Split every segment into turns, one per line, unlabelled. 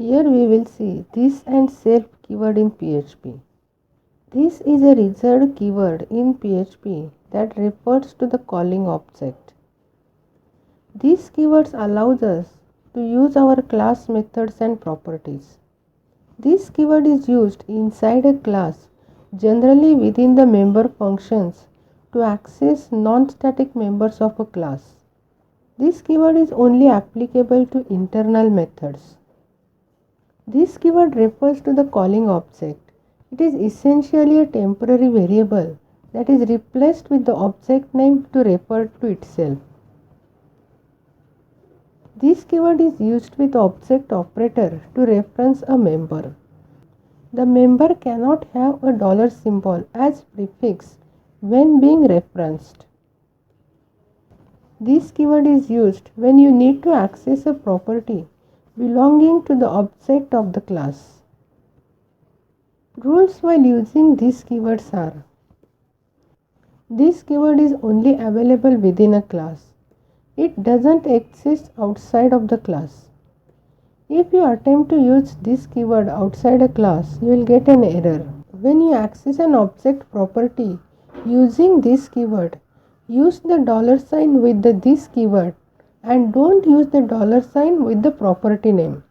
Here we will see this and self keyword in PHP. This is a reserved keyword in PHP that refers to the calling object. These keywords allows us to use our class methods and properties. This keyword is used inside a class, generally within the member functions, to access non-static members of a class. This keyword is only applicable to internal methods. This keyword refers to the calling object. It is essentially a temporary variable that is replaced with the object name to refer to itself. This keyword is used with object operator to reference a member. The member cannot have a dollar symbol as prefix when being referenced. This keyword is used when you need to access a property belonging to the object of the class. Rules while using these keywords are: this keyword is only available within a class. It doesn't exist outside of the class. If you attempt to use this keyword outside a class, you will get an error. When you access an object property using this keyword, use the $sign with the this keyword and don't use the $sign with the property name.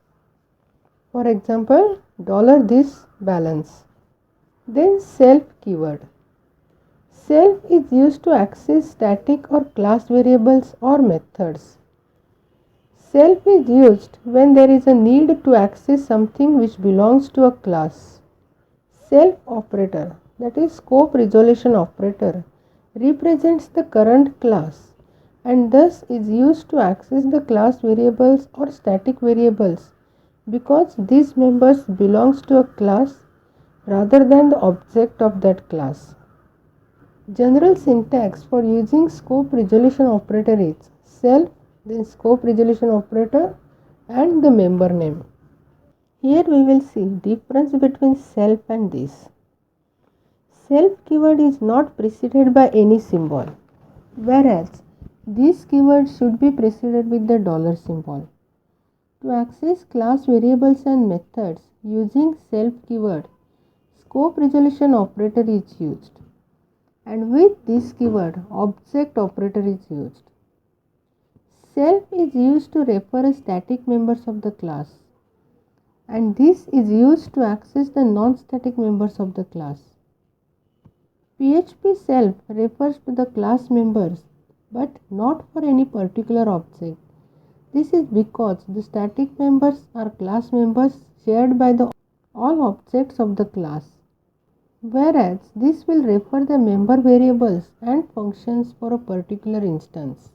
For example, $this balance. Then self keyword. Self is used to access static or class variables or methods. Self is used when there is a need to access something which belongs to a class. Self operator, that is scope resolution operator, represents the current class and thus is used to access the class variables or static variables because these members belongs to a class rather than the object of that class. General syntax for using scope resolution operator is self, then scope resolution operator and the member name. Here we will see difference between self and this. Self keyword is not preceded by any symbol, whereas this keyword should be preceded with the dollar symbol. To access class variables and methods using self keyword, scope resolution operator is used, and with this keyword object operator is used. Self is used to refer static members of the class, and this is used to access the non-static members of the class. PHP self refers to the class members but not for any particular object. This is because the static members are class members shared by the all objects of the class, whereas this will refer the member variables and functions for a particular instance.